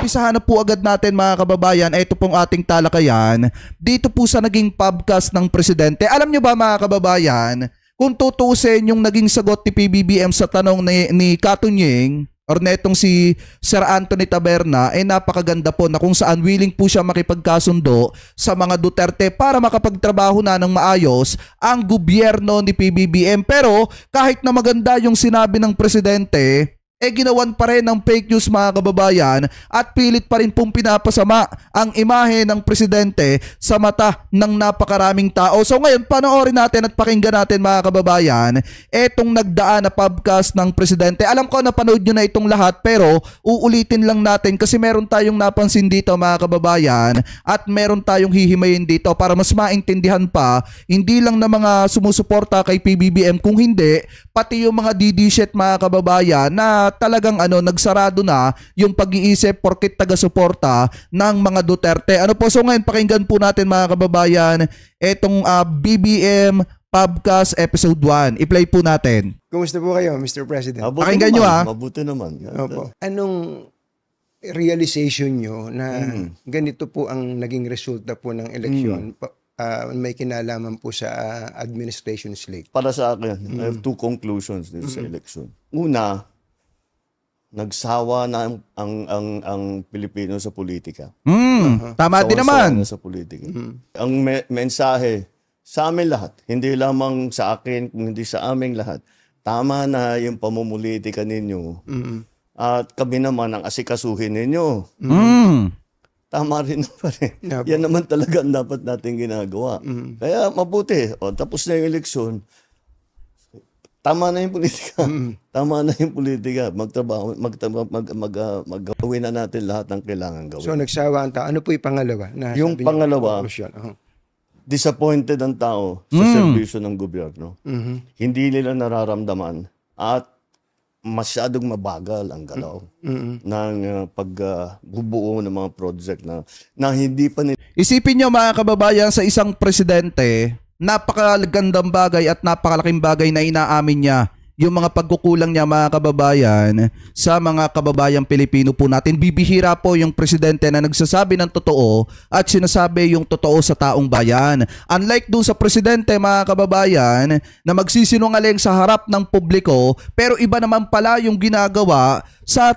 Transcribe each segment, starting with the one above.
umpisahan na po agad natin mga kababayan, ito pong ating talakayan dito po sa naging pubcast ng presidente. Alam nyo ba mga kababayan, kung tutuusin yung naging sagot ni PBBM sa tanong ni Katunying or netong si Sir Anthony Taberna, ay napakaganda po na kung saan willing po siya makipagkasundo sa mga Duterte para makapagtrabaho na ng maayos ang gobyerno ni PBBM. Pero kahit na maganda yung sinabi ng presidente, ginawan pa rin ng fake news mga kababayan at pilit pa rin pong pinapasama ang imahe ng presidente sa mata ng napakaraming tao. So ngayon, panoorin natin at pakinggan natin mga kababayan etong nagdaan na pubcast ng presidente. Alam ko napanood nyo na itong lahat pero uulitin lang natin kasi meron tayong napansin dito mga kababayan at meron tayong hihimayin dito para mas maintindihan pa, hindi lang na mga sumusuporta kay PBBM, kung hindi pati yung mga DD-shit mga kababayan na talagang nagsarado na yung pag-iisip porkit taga-suporta ng mga Duterte. Po, so ngayon pakinggan po natin mga kababayan etong BBM Pubcast Episode 1. I-play po natin. Kumusta po kayo, Mr. President? Pakinggan nyo ha. Mabuti naman. Opo. Anong realization nyo na ganito po ang naging resulta po ng eleksyon? May kinalaman po sa administration slate? Para sa akin, I have two conclusions dito sa election. Una, nagsawa na ang Pilipino sa politika. Tama din naman. Sa politika. Ang mensahe sa amin lahat, hindi lamang sa akin, kung hindi sa aming lahat, tama na yung pamumulitika ninyo. At kami naman ang asikasuhin ninyo. Tama rin naman eh. Yan naman talaga ang dapat natin ginagawa. Kaya mabuti. Tapos na yung eleksyon. Tama na yung politika. Tama na yung politika. Magawin na natin lahat ng kailangan gawin. So nagsawa ang tao. Ano po yung pangalawa? Yung pangalawa, disappointed ang tao sa serbisyo ng gobyerno. Hindi nila nararamdaman at masyadong mabagal ang galaw ng pagbubuo ng mga project na hindi pa nila. Isipin nyo mga kababayan, sa isang presidente, napakagandang bagay at napakalaking bagay na inaamin niya yung mga pagkukulang niya mga kababayan sa mga kababayang Pilipino po natin. Bibihira po yung presidente na nagsasabi ng totoo at sinasabi yung totoo sa taong bayan. Unlike doon sa presidente mga kababayan na magsisinungaling sa harap ng publiko, pero iba naman pala yung ginagawa sa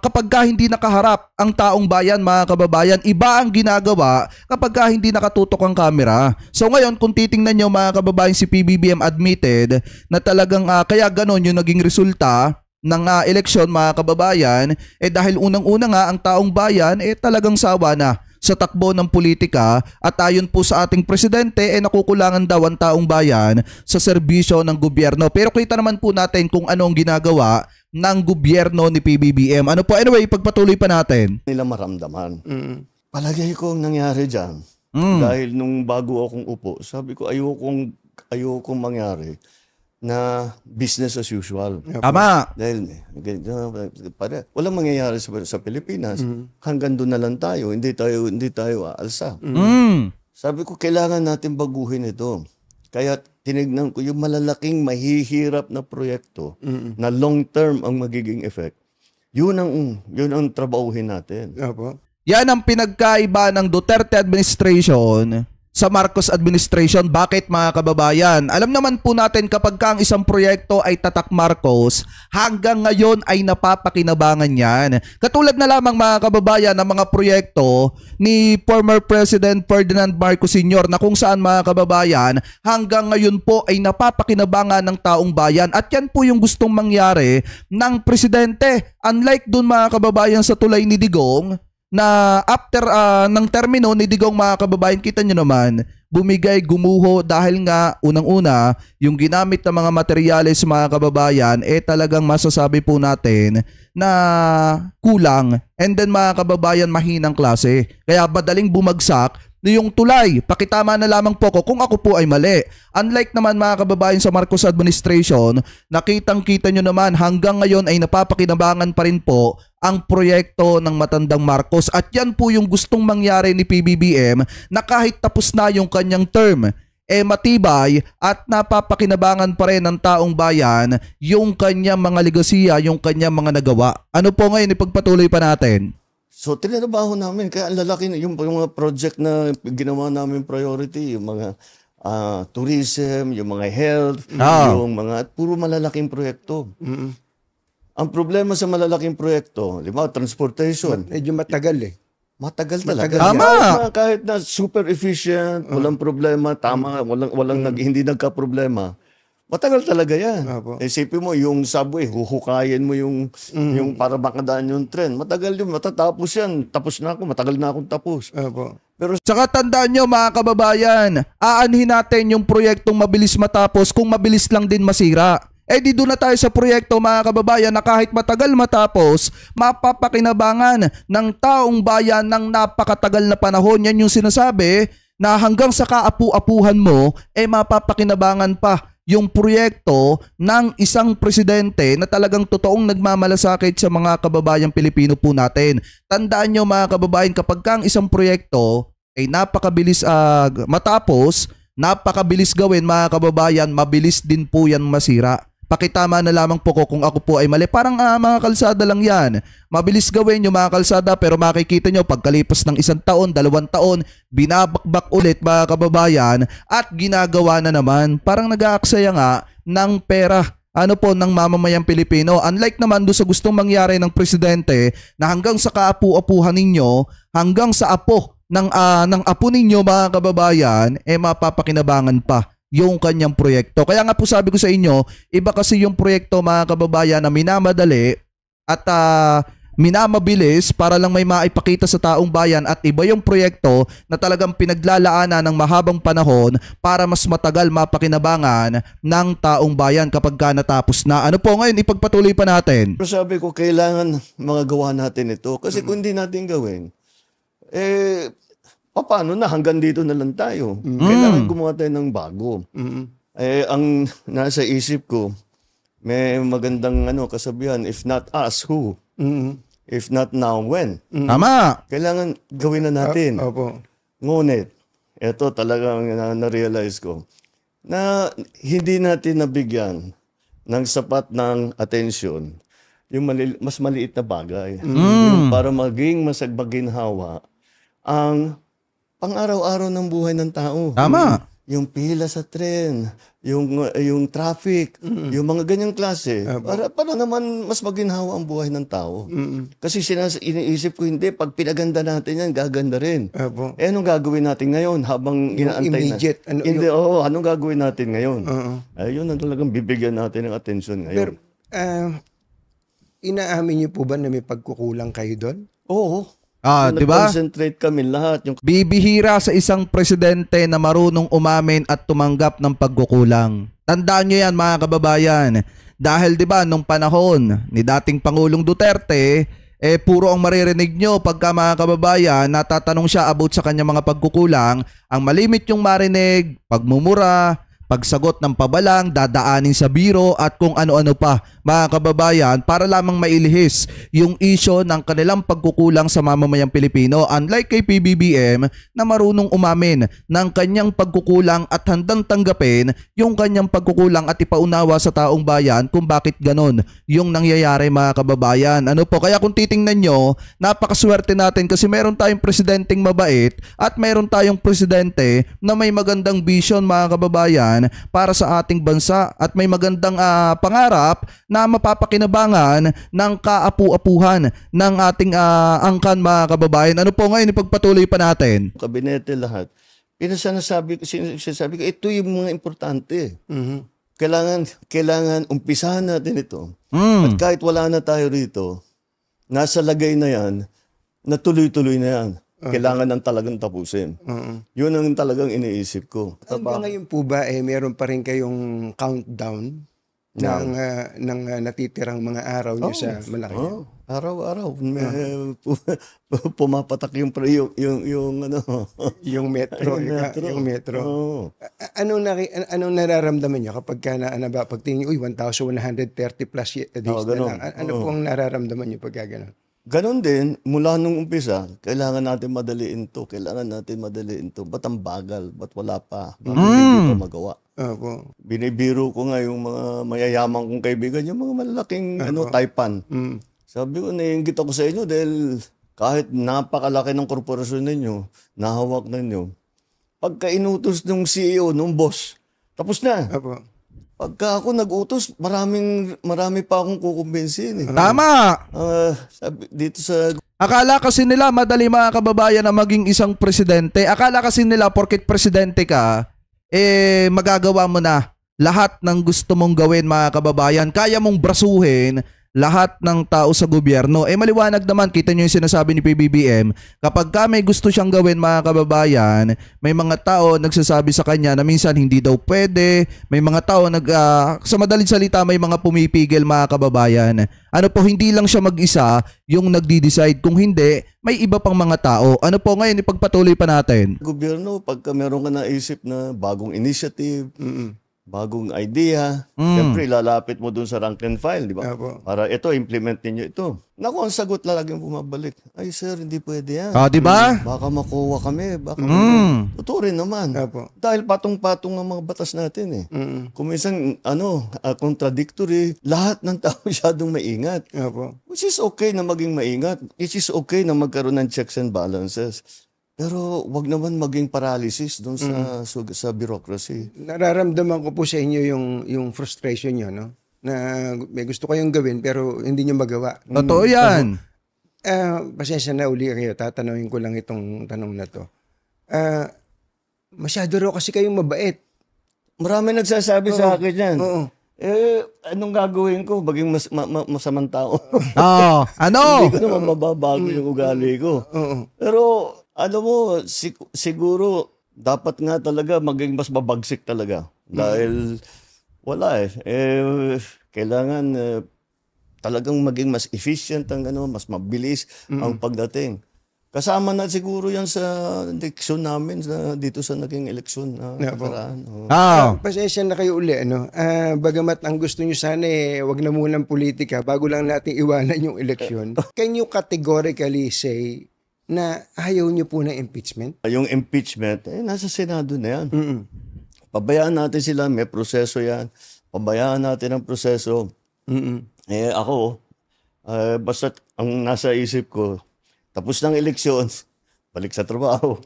kapag hindi nakaharap ang taong bayan mga kababayan. Iba ang ginagawa kapag hindi nakatutok ang camera. So ngayon kung titingnan nyo mga kababayan, si PBBM admitted na talagang kaya ganon yung naging resulta ng eleksyon mga kababayan, dahil unang-una nga ang taong bayan talagang sawa na sa takbo ng politika at ayon po sa ating presidente nakukulangan daw ang taong bayan sa serbisyo ng gobyerno. Pero kita naman po natin kung ano ang ginagawa ng gobyerno ni PBBM. Anyway, pagpatuloy pa natin. Nila maramdaman. Palagay ko ang nangyari dyan. Dahil nung bago akong upo, sabi ko ayokong mangyari na business as usual. Tama. Dahil walang mangyayari sa Pilipinas. Hanggang doon na lang tayo. Hindi tayo aalsa. Sabi ko, kailangan natin baguhin ito. Kaya tinignan ko yung malalaking mahihirap na proyekto na long-term ang magiging effect. Yun ang trabahuhin natin. Yan ang pinagkaiba ng Duterte administration sa Marcos administration. Bakit mga kababayan? Alam naman po natin kapag ang isang proyekto ay tatak Marcos, hanggang ngayon ay napapakinabangan yan. Katulad na lamang mga kababayan ng mga proyekto ni former President Ferdinand Marcos Sr. na kung saan mga kababayan hanggang ngayon po ay napapakinabangan ng taong bayan. At yan po yung gustong mangyari ng presidente. Unlike dun mga kababayan sa tulay ni Digong, na after ng termino ni Digong mga kababayan, kita nyo naman, bumigay, gumuho dahil nga unang-una, yung ginamit ng mga materyales mga kababayan, talagang masasabi po natin na kulang. And then mga kababayan, mahinang klase. Kaya madaling bumagsak yung tulay. Pakitama na lamang po ko kung ako po ay mali. Unlike naman mga kababayan sa Marcos administration, nakitang-kita nyo naman hanggang ngayon ay napapakinabangan pa rin po ang proyekto ng matandang Marcos. At yan po yung gustong mangyari ni PBBM na kahit tapos na yung kanyang term, matibay at napapakinabangan pa rin ng taong bayan yung kanyang mga legasiya, yung kanyang mga nagawa. Ano po ngayon, ipagpatuloy pa natin? So, tinrabaho namin. Kaya ang lalaki, yung mga project na ginawa namin priority, yung mga tourism, yung mga health, yung mga, puro malalaking proyekto. Ang problema sa malalaking proyekto, di ba, transportation, Medyo matagal eh. matagal talaga. Tama. Kahit na super efficient, walang problema, tama, walang hindi nagka-problema. Matagal talaga yan. Opo. Isipin mo, yung subway, huhukayin mo yung para makadaan yung tren. Matagal yun, matatapos yan. Tapos na ako, matagal na akong tapos. Opo. Saka tandaan nyo mga kababayan, aanhin natin yung proyektong mabilis matapos kung mabilis lang din masira. Di doon na tayo sa proyekto mga kababayan na kahit matagal matapos, mapapakinabangan ng taong bayan ng napakatagal na panahon. Yan yung sinasabi na hanggang sa kaapu-apuhan mo, mapapakinabangan pa yung proyekto ng isang presidente na talagang totoong nagmamalasakit sa mga kababayang Pilipino po natin. Tandaan nyo mga kababayan, kapag ang isang proyekto ay napakabilis matapos, napakabilis gawin mga kababayan, mabilis din po yan masira. Pakitama na lamang po ko kung ako po ay mali. Parang mga kalsada lang yan. Mabilis gawin yung mga kalsada pero makikita nyo pagkalipas ng 1 taon, 2 taon, binabakbak ulit mga kababayan at ginagawa na naman. Parang nag-aaksaya nga ng pera ng mamamayang Pilipino. Unlike naman doon sa gustong mangyari ng presidente na hanggang sa kaapu-apuhan ninyo, hanggang sa apo ng apo ninyo mga kababayan, mapapakinabangan pa yung kanyang proyekto. Kaya nga po sabi ko sa inyo, iba kasi yung proyekto mga kababayan na minamadali at minamabilis para lang may maipakita sa taong bayan at iba yung proyekto na talagang pinaglalaanan ng mahabang panahon para mas matagal mapakinabangan ng taong bayan kapag ka natapos na. Ano po ngayon, ipagpatuloy pa natin. Pero sabi ko, kailangan magawa natin ito. Kasi kung hindi natin gawin, paano na? Hanggang dito na lang tayo. Kailangan gumawa tayo ng bago. Ang nasa isip ko, may magandang kasabihan, if not us, who? If not now, when? Tama. Kailangan gawin na natin. Opo. Ngunit, ito talagang na-realize ko, na hindi natin nabigyan ng sapat ng atensyon yung mas maliit na bagay. Yung para maging maginhawa ang pang-araw-araw ng buhay ng tao. Tama. Yung pila sa tren, yung traffic, yung mga ganyang klase. Para naman mas maginhawa ang buhay ng tao. Kasi iniisip ko, hindi, pag pinaganda natin yan, gaganda rin. Opo. Anong gagawin natin ngayon habang inaantay immediate, na? Anong gagawin natin ngayon? Ayun ang talagang bibigyan natin ng atensyon ngayon. Pero, inaamin niyo po ba na may pagkukulang kayo doon? Oo. Di ba? Nag-concentrate kami lahat. Bibihira sa isang presidente na marunong umamin at tumanggap ng pagkukulang. Tandaan nyo yan mga kababayan. Dahil 'di ba nung panahon ni dating Pangulong Duterte, puro ang maririnig nyo pagka mga kababayan natatanong siya about sa kanyang mga pagkukulang, ang malimit yung marinig, pagmumura, pagsagot ng pabalang, dadaanin sa biro at kung ano-ano pa mga kababayan para lamang mailihis yung isyo ng kanilang pagkukulang sa mamamayang Pilipino. Unlike kay PBBM na marunong umamin ng kanyang pagkukulang at handang tanggapin yung kanyang pagkukulang at ipaunawa sa taong bayan kung bakit ganon yung nangyayari mga kababayan. Kaya kung titingnan nyo, napakaswerte natin kasi meron tayong presidenteng mabait at meron tayong presidente na may magandang vision mga kababayan para sa ating bansa at may magandang pangarap na mapapakinabangan ng kaapu-apuhan ng ating angkan mga kababayan. Ngayon ipagpatuloy pa natin? Kabinete lahat. Sinasabi ko, ito yung mga importante. Kailangan umpisahan natin ito. At kahit wala na tayo rito, nasa lagay na yan, na tuloy-tuloy na yan. Kailangan ng talagang tapusin. Yun ang talagang iniisip ko. Hanggang ngayon po ba, meron pa rin kayong countdown ng natitirang mga araw niyo sa Malacanang? Araw-araw. Pumapatak yung yung metro. Yung metro. Anong nararamdaman niyo kapag pagtingin, 1,130 plus days na lang? Ano pong nararamdaman niyo pag gano'n? Ganon din, mula nung umpisa, kailangan natin madaliin to. Ba't ang bagal? Ba't wala pa? Bakit hindi pa magawa? Opo. Binibiro ko nga yung mga mayayaman kong kaibigan, yung mga malalaking Taipan. Sabi ko, naiinggit ako sa inyo dahil kahit napakalaki ng korporasyon ninyo, nahawak ninyo, pagka inutos ng CEO, ng boss, tapos na. Opo. Pagka ako nag-utos, marami pa akong kukumbinsin. Tama. Dito sa... Akala kasi nila madali mga kababayan na maging isang presidente. Akala kasi nila porket presidente ka, magagawa mo na lahat ng gusto mong gawin mga kababayan. Kaya mong brasuhin lahat ng tao sa gobyerno. Maliwanag naman, kita nyo yung sinasabi ni PBBM, kapag ka may gusto siyang gawin mga kababayan, may mga tao nagsasabi sa kanya na minsan hindi daw pwede, may mga tao sa madaling salita, may mga pumipigil mga kababayan. Ano po, hindi lang siya mag-isa yung nagdi-decide, kung hindi, may iba pang mga tao. Ano po ngayon, ipagpatuloy pa natin. Gobyerno, pagka meron ka naisip na bagong initiative, bagong idea, siyempre lalapit mo dun sa rank and file, di ba? Opo. Para ito, implement ninyo ito. Naku, ang sagot laging bumabalik. Ay sir, hindi pwede yan. Di ba? Baka makuha kami. Baka totoo rin naman. Opo. Dahil patong-patong ang mga batas natin eh. Kung minsan, contradictory, lahat ng tao masyadong maingat. Opo. Which is okay na maging maingat. It is okay na magkaroon ng checks and balances. Pero wag naman maging paralysis doon sa bureaucracy. Nararamdaman ko po sa inyo yung frustration nyo, no? Na may gusto kayong gawin pero hindi nyo magawa. Totoo yan. Pasensya na uli kayo. Tatanungin ko lang itong tanong na to. Masyado raw kasi kayong mabait. Marami nagsasabi sa akin yan. Oo. Anong gagawin ko? Maging masamang tao. Ano? Hindi ko naman mababago yung ugali ko. Oo. Pero, mo, siguro, dapat nga talaga maging mas mabagsik talaga. Dahil, wala kailangan talagang maging mas efficient ang mas mabilis ang pagdating. Kasama na siguro yan sa eleksyon namin dito sa naging eleksyon na nakaraan. Pasensya na kayo uli, ano? Bagamat ang gusto nyo sana wag na munang politika bago lang natin iwanan yung eleksyon. Can you categorically say na ayaw nyo po ng impeachment? Yung impeachment, nasa Senado na yan. Pabayaan natin sila, may proseso yan. Pabayaan natin ang proseso. Ako, basta ang nasa isip ko, tapos ng eleksyon, balik sa trabaho.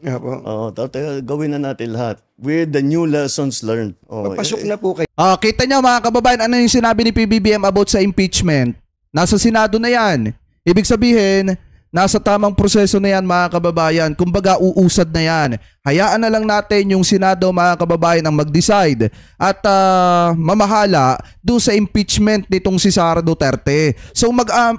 Gawin na natin lahat. With the new lessons learned. Papasok na po kayo. Kita nyo mga kababayan, ano yung sinabi ni PBBM about sa impeachment? Nasa Senado na yan. Ibig sabihin, nasa tamang proseso na yan mga kababayan. Kumbaga uusad na yan. Hayaan na lang natin yung Senado mga kababayan ang mag-decide at mamahala doon sa impeachment nitong si Sara Duterte. So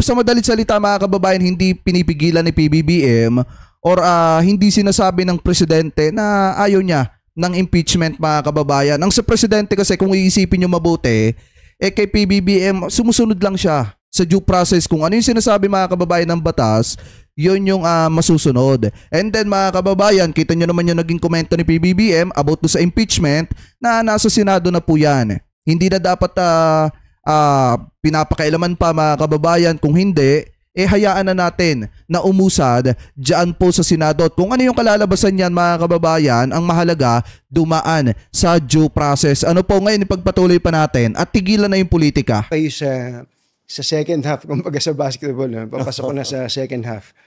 sa madalit salita mga kababayan, hindi pinipigilan ni PBBM or hindi sinasabi ng presidente na ayaw niya ng impeachment mga kababayan. Ang sa presidente kasi kung iisipin nyo mabuti, kay PBBM sumusunod lang siya sa due process. Kung ano yung sinasabi mga kababayan ng batas, yun yung masusunod. And then mga kababayan, kita nyo naman yung naging komento ni PBBM about do sa impeachment na nasa Senado na po yan. Hindi na dapat pinapakailaman pa mga kababayan. Kung hindi, hayaan na natin na umusad dyan po sa Senado. At kung ano yung kalalabasan yan mga kababayan, ang mahalaga, dumaan sa due process. Ano po ngayon, ipagpatuloy pa natin at tigilan na yung politika. Kayo sa second half, kumbaga sa basketball, papasok ko na sa second half.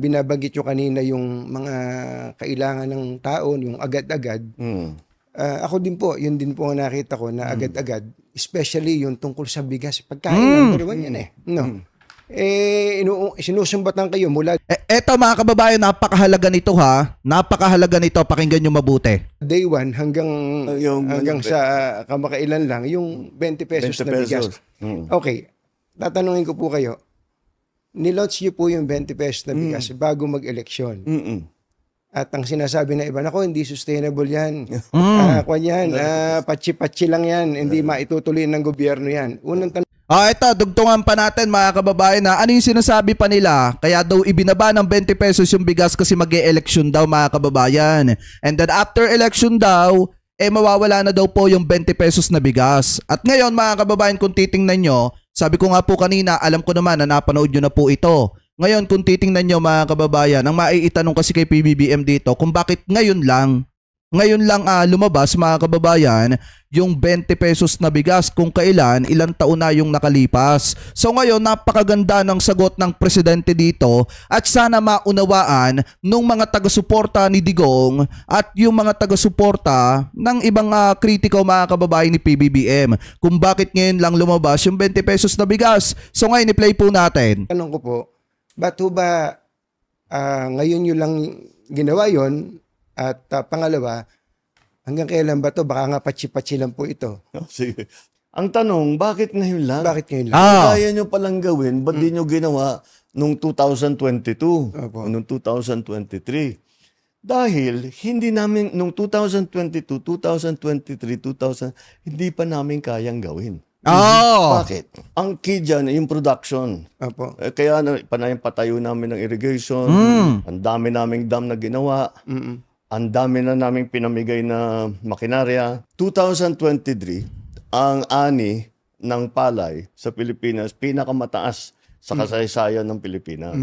Binabanggit nyo kanina yung mga kailangan ng tao, yung agad-agad. Ako din po, yun din po ang nakita ko na agad-agad, especially yung tungkol sa bigas. Pagkain, number one yan No? Sinusumbatan kayo mula eto mga kababayan, napakahalaga nito ha. Napakahalaga nito, pakinggan nyo mabuti. day one hanggang sa kamakailan lang, yung 20 pesos na bigas. Okay, tatanungin ko po kayo, nilots nyo po yung 20 pesos na bigas bago mag-eleksyon. At ang sinasabi na iba, nako, hindi sustainable yan. Patsi-patsi lang yan, hindi maitutuloy ng gobyerno yan. Unang tanong, Ito, dugtungan pa natin mga kababayan na ano yung sinasabi pa nila. Kaya daw ibinaba ng 20 pesos yung bigas kasi mag-e-election daw mga kababayan. And then after election daw, mawawala na daw po yung 20 pesos na bigas. At ngayon mga kababayan, kung titingnan nyo, sabi ko nga po kanina, alam ko naman na napanood nyo na po ito. Ngayon kung titingnan nyo mga kababayan, ang maiitanong kasi kay PBBM dito kung bakit ngayon lang ngayon lang lumabas mga kababayan yung 20 pesos na bigas kung kailan ilang taon na yung nakalipas. So ngayon napakaganda ng sagot ng presidente dito at sana maunawaan nung mga taga-suporta ni Digong at yung mga taga-suporta ng ibang kritiko mga kababayan ni PBBM kung bakit ngayon lang lumabas yung 20 pesos na bigas. So ngayon i-play po natin. Tanong ko po, ba't ho ba ngayon nyo lang ginawa yon? At pangalawa, hanggang kailan ba to? Baka nga patsi-patsi lang po ito. Sige. Ang tanong, bakit ngayon lang? Bakit ngayon lang? Kaya nyo palang gawin, ba't di nyo ginawa nung 2022 Opo. o nung 2023? Dahil hindi namin, nung 2022, 2023, 2000, hindi pa namin kayang gawin. Bakit? Ang key dyan, yung production. Opo. Kaya patayo namin ng irrigation, ang dami naming dam na ginawa, ang dami na naming pinamigay na makinarya. 2023, ang ani ng palay sa Pilipinas, pinakamataas sa kasaysayan ng Pilipinas.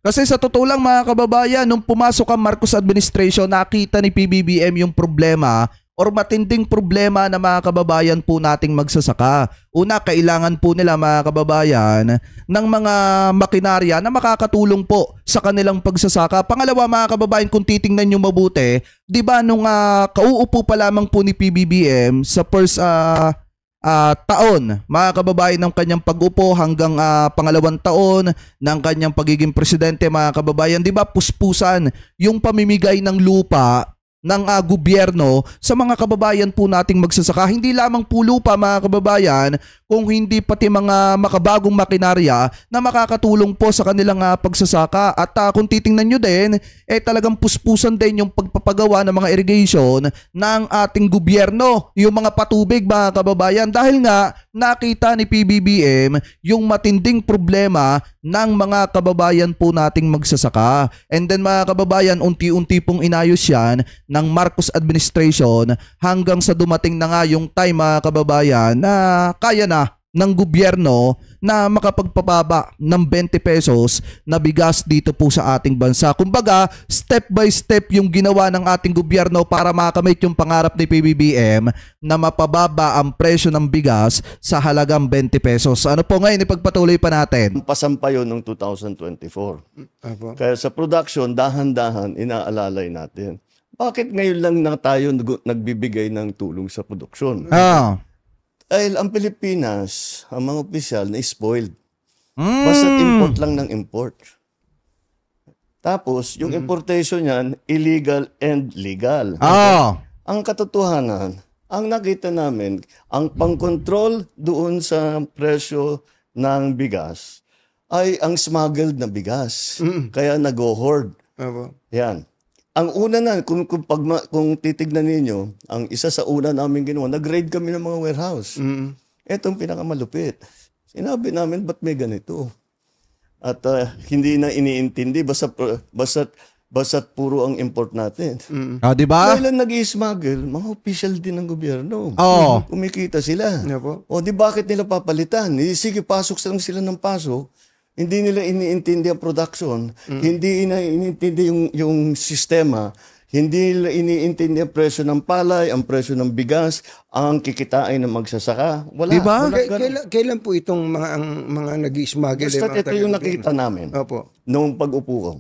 Kasi sa totoo lang mga kababayan, nung pumasok ang Marcos administration, nakita ni PBBM yung problema or matinding problema na mga kababayan po nating magsasaka. Una, kailangan po nila mga kababayan ng mga makinarya na makakatulong po sa kanilang pagsasaka. Pangalawa mga kababayan, kung titingnan nyo mabuti, di ba nung kauupo pa lamang po ni PBBM sa first taon, mga kababayan, ng kanyang pag-upo hanggang pangalawang taon ng kanyang pagiging presidente mga kababayan, di ba puspusan yung pamimigay ng lupa ng gobyerno sa mga kababayan po nating magsasaka. Hindi lamang po lupa mga kababayan, kung hindi pati mga makabagong makinarya na makakatulong po sa kanilang pagsasaka. At kung titingnan nyo din, talagang puspusan din yung pagpapagawa ng mga irrigation ng ating gobyerno, yung mga patubig mga kababayan. Dahil nga nakita ni PBBM yung matinding problema ng mga kababayan po nating magsasaka. And then mga kababayan, unti-unti pong inayos yan ng Marcos administration hanggang sa dumating na nga yung time mga kababayan na kaya na ng gobyerno na makapagpababa ng 20 pesos na bigas dito po sa ating bansa. Kumbaga, step by step yung ginawa ng ating gobyerno para makamit yung pangarap ni PBBM na mapababa ang presyo ng bigas sa halagang 20 pesos. Ano po ngayon, ipagpatuloy pa natin. Pasampa yun noong 2024. Opo. Kaya sa production, dahan-dahan, inaalalay natin. Bakit ngayon lang na tayo nagbibigay ng tulong sa produksyon? Dahil ang Pilipinas, ang mga opisyal na spoiled. Basta import lang ng import. Tapos, yung importation niyan, illegal and legal. Ang katotohanan, ang nakita namin, ang pang-control doon sa presyo ng bigas ay ang smuggled na bigas. Kaya nag-hoard. Opo. Yan. Ang una na, kung titignan ninyo, ang isa sa una namin ginawa, nag-raid kami ng mga warehouse. Itong pinakamalupit. Sinabi namin, ba't may ganito? At hindi na iniintindi, basta't puro ang import natin. Diba? Dahil nag-i-smuggle, mga official din ng gobyerno. Kumikita sila. Opo. O di bakit nila papalitan? Sige, pasok lang sila ng pasok. Hindi nila iniintindi ang production, hindi iniintindi yung sistema, hindi nila iniintindi ang presyo ng palay, ang presyo ng bigas, ang kikitain ng magsasaka. Wala. Diba? Kailan po itong mga nag-i-smuggle? Basta ito yung nakita namin. Opo. Noong pag-upo ko.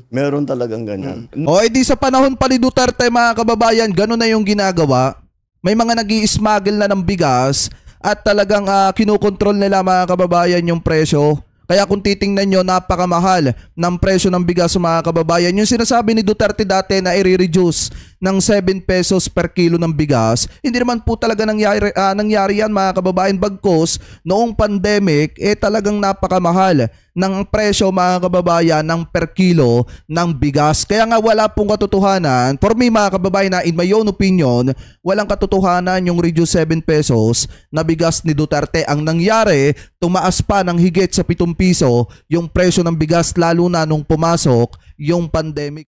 Meron talagang ganyan. Di sa panahon pa ni Duterte mga kababayan, gano'n na yung ginagawa. May mga nag-i-smuggle na ng bigas at talagang kinukontrol nila mga kababayan yung presyo. Kaya kung titingnan nyo, napakamahal ng presyo ng bigas sa mga kababayan. Yung sinasabi ni Duterte dati na i-reduce ng 7 pesos per kilo ng bigas, hindi naman po talaga nangyari yan mga kababayan. Bagkos, noong pandemic, talagang napakamahal ng presyo mga kababayan ng per kilo ng bigas. Kaya nga wala pong katotohanan. For me mga kababayan, na in my own opinion, walang katotohanan yung reduce 7 pesos na bigas ni Duterte. Ang nangyari, tumaas pa ng higit sa 7 piso yung presyo ng bigas lalo na nung pumasok yung pandemic.